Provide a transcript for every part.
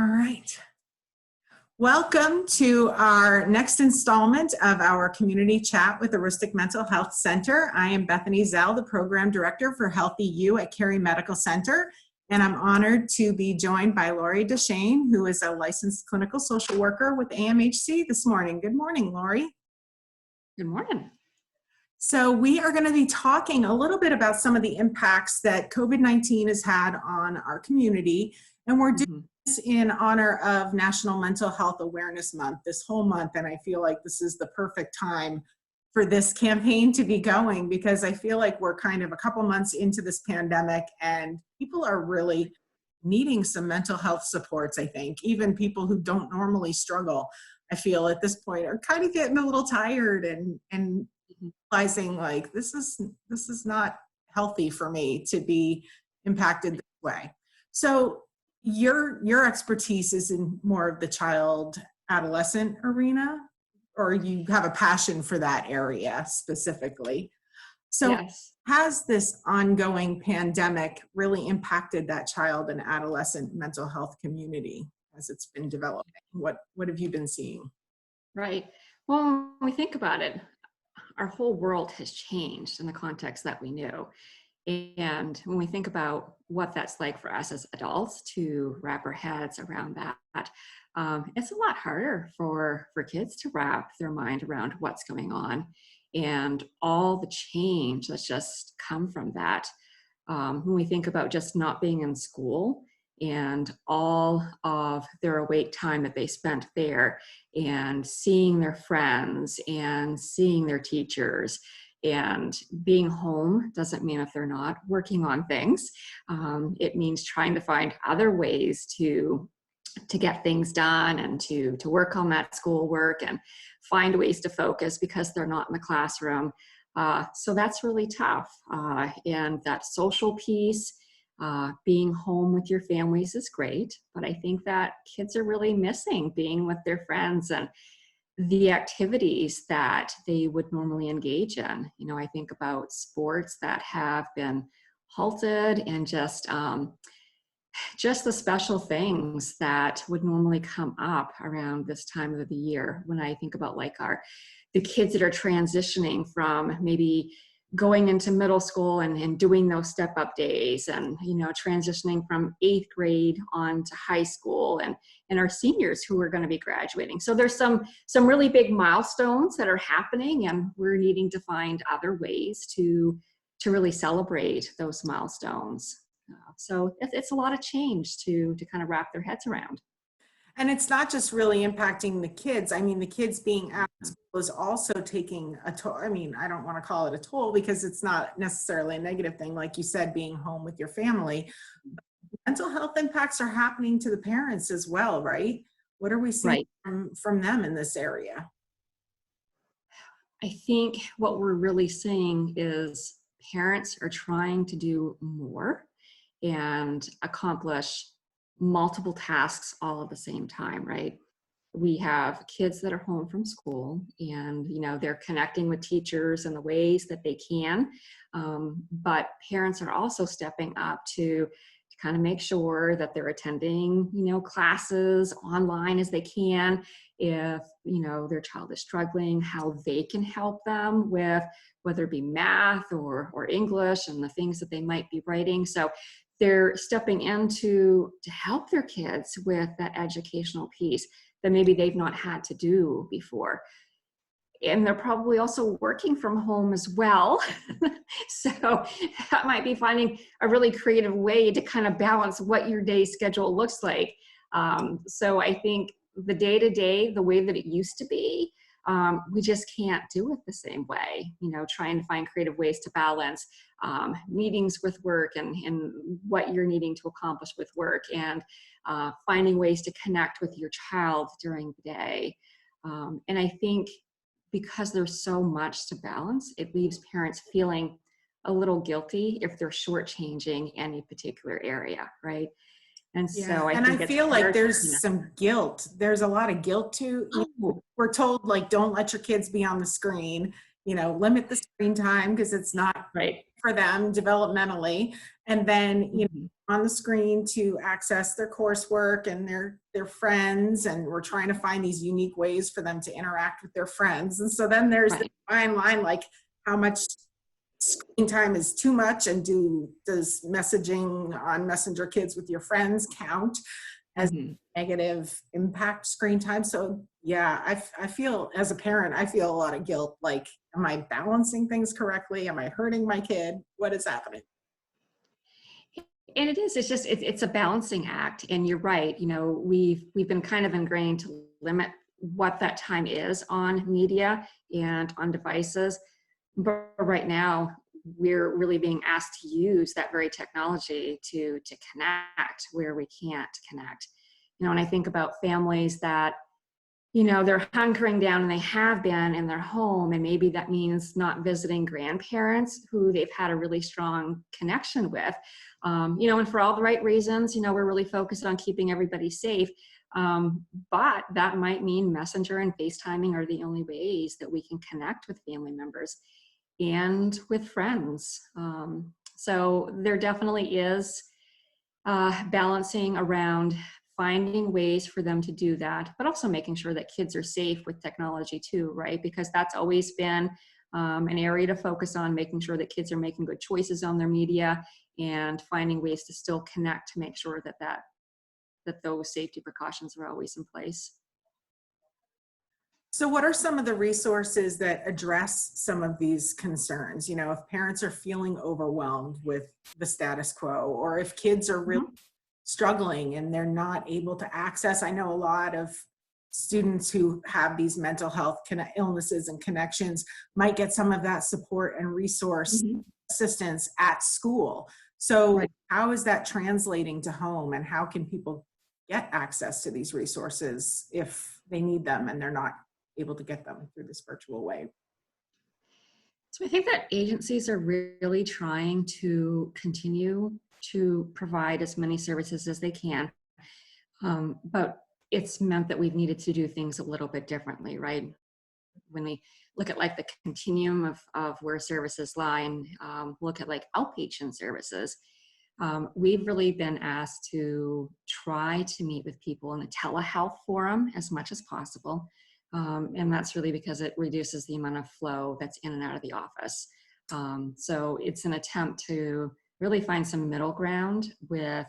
All right. Welcome to our next installment of our community chat with the Aroostook Mental Health Center. I am Bethany Zell, the Program Director for Healthy You at Cary Medical Center, and I'm honored to be joined by Lori Deschaine, who is a licensed clinical social worker with AMHC this morning. Good morning, Lori. Good morning. So we are going to be talking a little bit about some of the impacts that COVID-19 has had on our community, and we're doing this in honor of National Mental Health Awareness Month this whole month, and I feel like this is the perfect time for this campaign to be going because I feel like we're kind of a couple months into this pandemic and people are really needing some mental health supports. I think even people who don't normally struggle, I feel at this point are kind of getting a little tired and realizing like this is not healthy for me to be impacted this way. So your expertise is in more of the child adolescent arena, or you have a passion for that area specifically. So yes. Has this ongoing pandemic really impacted that child and adolescent mental health community as it's been developing? What have you been seeing? Right. Well, when we think about it, our whole world has changed in the context that we knew. And when we think about what that's like for us as adults to wrap our heads around that, it's a lot harder for kids to wrap their mind around what's going on and all the change that's just come from that. When we think about just not being in school and all of their awake time that they spent there and seeing their friends and seeing their teachers, and being home doesn't mean if they're not working on things. It means trying to find other ways to get things done and to work on that schoolwork and find ways to focus because they're not in the classroom. So that's really tough. And that social piece, being home with your families is great, but I think that kids are really missing being with their friends and the activities that they would normally engage in. You know, I think about sports that have been halted and just the special things that would normally come up around this time of the year. When I think about like the kids that are transitioning from maybe going into middle school and doing those step-up days and, you know, transitioning from 8th grade on to high school and our seniors who are going to be graduating. So there's some really big milestones that are happening and we're needing to find other ways to really celebrate those milestones. So it's a lot of change to kind of wrap their heads around. And it's not just really impacting the kids. I mean, the kids being out of school is also taking a toll. I mean, I don't want to call it a toll because it's not necessarily a negative thing. Like you said, being home with your family. But mental health impacts are happening to the parents as well, right? What are we seeing from them in this area? I think what we're really seeing is parents are trying to do more and accomplish multiple tasks all at the same time, right? We have kids that are home from school and, you know, they're connecting with teachers in the ways that they can. But parents are also stepping up to kind of make sure that they're attending, you know, classes online as they can. If, you know, their child is struggling, how they can help them with whether it be math or English and the things that they might be writing. So they're stepping in to help their kids with that educational piece that maybe they've not had to do before. And they're probably also working from home as well. So that might be finding a really creative way to kind of balance what your day schedule looks like. So I think the day-to-day, the way that it used to be, we just can't do it the same way, you know, trying to find creative ways to balance meetings with work and what you're needing to accomplish with work and finding ways to connect with your child during the day. And I think because there's so much to balance, it leaves parents feeling a little guilty if they're shortchanging any particular area, right? And so I feel like there's some guilt. There's a lot of guilt too. We're told like, don't let your kids be on the screen, you know, limit the screen time because it's not for them developmentally, and then on the screen to access their coursework and their friends, and we're trying to find these unique ways for them to interact with their friends. And so then there's the fine line, like how much screen time is too much, and does messaging on Messenger Kids with your friends count as negative impact screen time? So yeah, I feel, as a parent, I feel a lot of guilt. Like, am I balancing things correctly? Am I hurting my kid? What is happening? And it's a balancing act. And you're right, we've been kind of ingrained to limit what that time is on media and on devices. But right now, we're really being asked to use that very technology to connect where we can't connect. And I think about families that, they're hunkering down, and they have been in their home, and maybe that means not visiting grandparents who they've had a really strong connection with, and for all the right reasons, we're really focused on keeping everybody safe. But that might mean Messenger and FaceTiming are the only ways that we can connect with family members and with friends. So there definitely is balancing around finding ways for them to do that, but also making sure that kids are safe with technology too, right? Because that's always been an area to focus on, making sure that kids are making good choices on their media and finding ways to still connect to make sure that those safety precautions are always in place. So what are some of the resources that address some of these concerns? If parents are feeling overwhelmed with the status quo, or if kids are really struggling and they're not able to access. I know a lot of students who have these mental health illnesses and connections might get some of that support and resource assistance at school. So how is that translating to home, and how can people get access to these resources if they need them and they're not able to get them through this virtual way? So I think that agencies are really trying to continue to provide as many services as they can. But it's meant that we've needed to do things a little bit differently, right? When we look at like the continuum of where services lie, and look at like outpatient services, we've really been asked to try to meet with people in a telehealth forum as much as possible. And that's really because it reduces the amount of flow that's in and out of the office. So it's an attempt to really find some middle ground with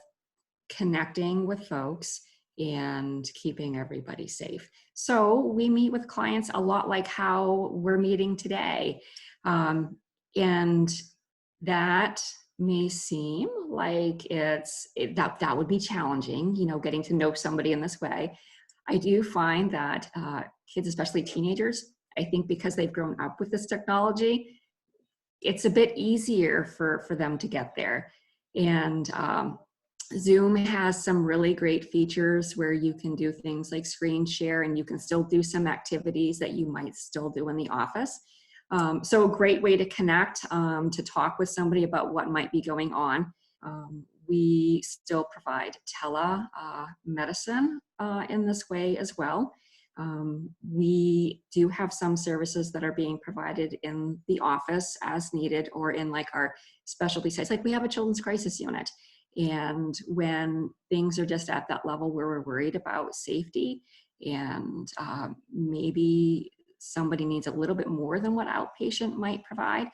connecting with folks and keeping everybody safe. So we meet with clients a lot like how we're meeting today. And that may seem like that would be challenging, getting to know somebody in this way. I do find that kids, especially teenagers, I think because they've grown up with this technology, it's a bit easier for them to get there. And Zoom has some really great features where you can do things like screen share, and you can still do some activities that you might still do in the office. So a great way to connect, to talk with somebody about what might be going on. We still provide telemedicine in this way as well. We do have some services that are being provided in the office as needed, or in like our specialty sites. Like we have a children's crisis unit. And when things are just at that level where we're worried about safety, and maybe somebody needs a little bit more than what outpatient might provide,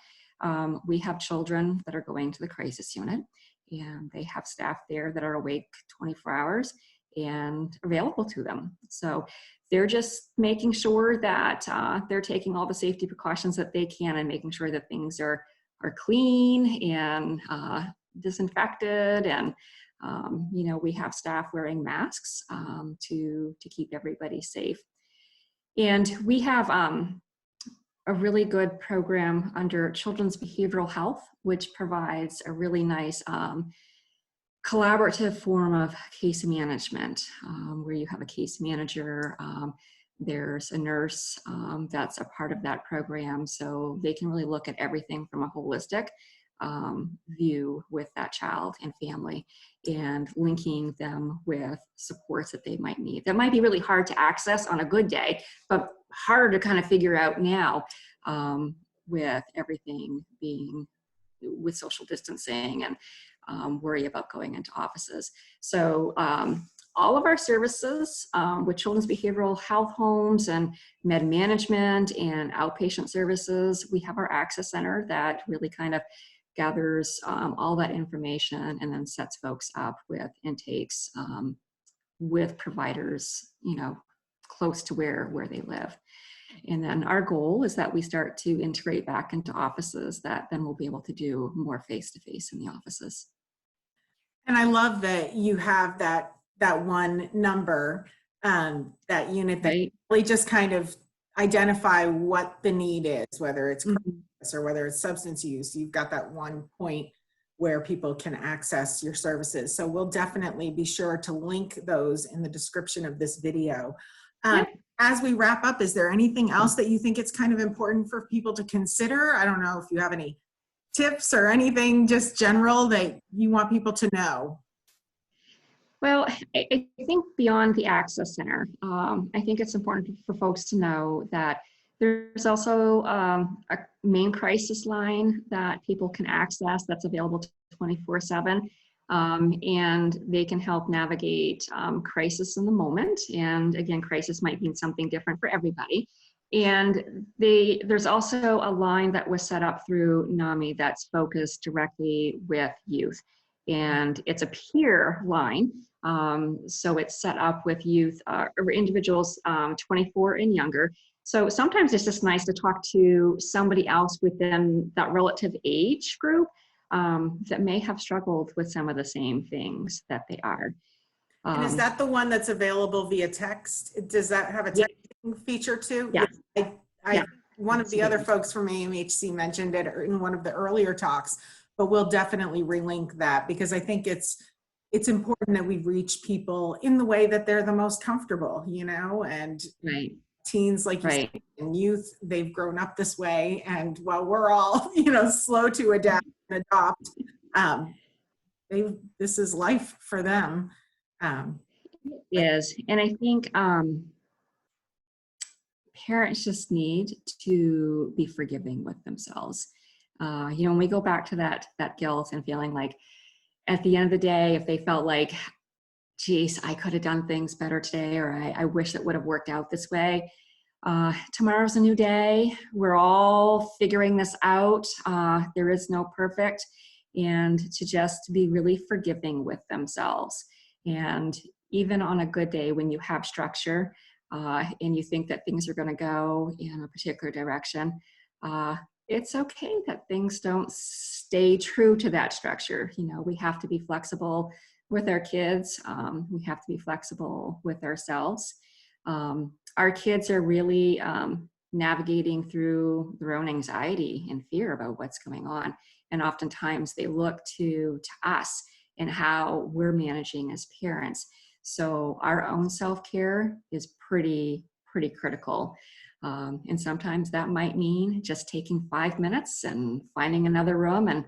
we have children that are going to the crisis unit, and they have staff there that are awake 24 hours and available to them. So they're just making sure that they're taking all the safety precautions that they can, and making sure that things are clean and disinfected. And we have staff wearing masks to keep everybody safe. And we have a really good program under Children's Behavioral Health, which provides a really nice collaborative form of case management, where you have a case manager, there's a nurse that's a part of that program, so they can really look at everything from a holistic view with that child and family, and linking them with supports that they might need. That might be really hard to access on a good day, but harder to kind of figure out now with everything being with social distancing and worry about going into offices. So all of our services with children's behavioral health homes and med management and outpatient services, we have our access center that really kind of gathers all that information and then sets folks up with intakes with providers, you know, close to where they live. And then our goal is that we start to integrate back into offices that then we'll be able to do more face-to-face in the offices. And I love that you have that one number, that unit that Right. really just kind of identify what the need is, whether it's crisis or whether it's substance use. You've got that one point where people can access your services. So we'll definitely be sure to link those in the description of this video. Yep. As we wrap up, is there anything else that you think it's kind of important for people to consider? I don't know if you have any tips or anything just general that you want people to know. Well, I think beyond the Access Center, I think it's important for folks to know that there's also a Maine Crisis Line that people can access that's available 24/7. And they can help navigate crisis in the moment. And again, crisis might mean something different for everybody. And there's also a line that was set up through NAMI that's focused directly with youth. And it's a peer line. So it's set up with youth or individuals 24 and younger. So sometimes it's just nice to talk to somebody else within that relative age group that may have struggled with some of the same things that they are. And is that the one that's available via text? Does that have a texting feature too? Yeah. One of the other folks from AMHC mentioned it in one of the earlier talks, but we'll definitely relink that because I think it's important that we reach people in the way that they're the most comfortable, you know, and teens, like you said, and youth, they've grown up this way. And while we're all, you know, slow to adapt and adopt, this is life for them. It is. And I think parents just need to be forgiving with themselves. You know, when we go back to that guilt and feeling like at the end of the day, if they felt like, geez, I could have done things better today, or I wish it would have worked out this way. Tomorrow's a new day. We're all figuring this out. There is no perfect. And to just be really forgiving with themselves. And even on a good day when you have structure and you think that things are going to go in a particular direction, it's okay that things don't stay true to that structure. You know, we have to be flexible with our kids. We have to be flexible with ourselves. Our kids are really navigating through their own anxiety and fear about what's going on. And oftentimes they look to us and how we're managing as parents. So our own self-care is pretty critical. And sometimes that might mean just taking 5 minutes and finding another room and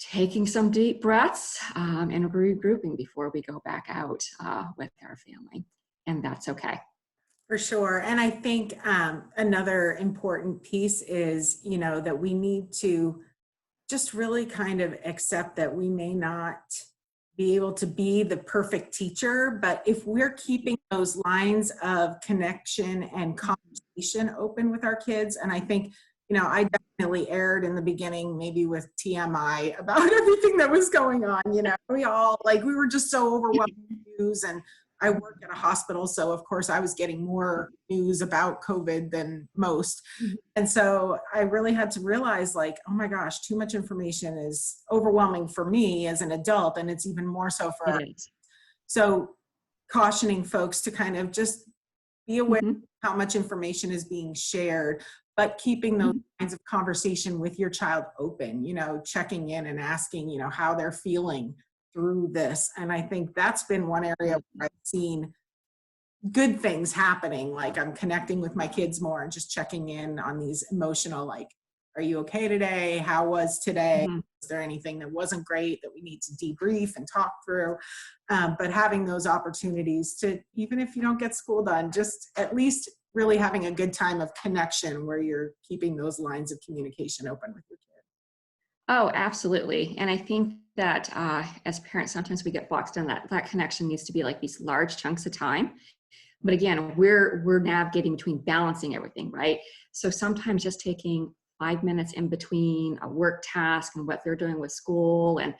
taking some deep breaths and regrouping before we go back out with our family. And that's okay. For sure. And I think another important piece is, you know, that we need to just really kind of accept that we may not be able to be the perfect teacher, but if we're keeping those lines of connection and conversation open with our kids, and I think, you know, I definitely erred in the beginning, maybe with TMI about everything that was going on, you know, we were just so overwhelmed with news, and I work at a hospital, so of course I was getting more news about COVID than most. And so I really had to realize, like, oh my gosh, too much information is overwhelming for me as an adult, and it's even more so for our kids. So cautioning folks to kind of just be aware of how much information is being shared, but keeping those kinds of conversation with your child open, you know, checking in and asking, you know, how they're feeling through this. And I think that's been one area where I've seen good things happening. Like I'm connecting with my kids more and just checking in on these emotional, like, are you okay today? How was today? Is there anything that wasn't great that we need to debrief and talk through? But having those opportunities to, even if you don't get school done, just at least really having a good time of connection where you're keeping those lines of communication open with your kids. Oh, absolutely. And I think that as parents, sometimes we get boxed in that connection needs to be like these large chunks of time. But again, we're navigating between balancing everything, right? So sometimes just taking 5 minutes in between a work task and what they're doing with school, and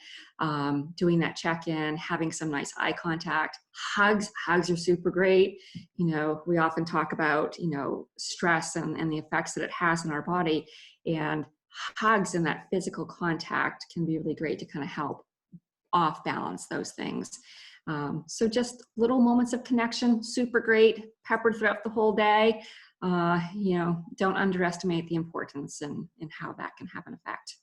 doing that check-in, having some nice eye contact. Hugs are super great. You know, we often talk about, you know, stress and the effects that it has on our body, and hugs and that physical contact can be really great to kind of help off balance those things. So just little moments of connection, super great, peppered throughout the whole day. You know, don't underestimate the importance and how that can have an effect.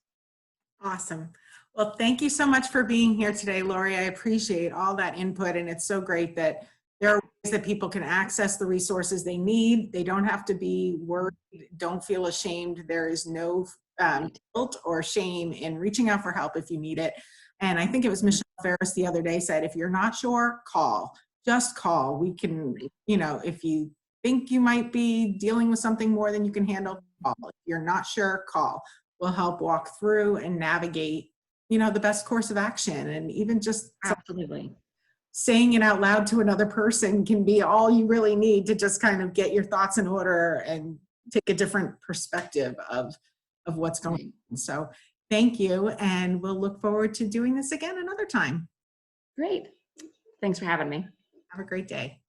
Awesome. Well, thank you so much for being here today, Lori. I appreciate all that input, and it's so great that there are ways that people can access the resources they need. They don't have to be worried, don't feel ashamed. There is no guilt or shame in reaching out for help if you need it. And I think it was Michelle Ferris the other day said, if you're not sure, call. Just call. We can, you know, if you think you might be dealing with something more than you can handle, call. If you're not sure, call. We'll help walk through and navigate, you know, the best course of action. And even just Absolutely. saying it out loud to another person can be all you really need to just kind of get your thoughts in order and take a different perspective of what's going on. So thank you. And we'll look forward to doing this again another time. Great. Thanks for having me. Have a great day.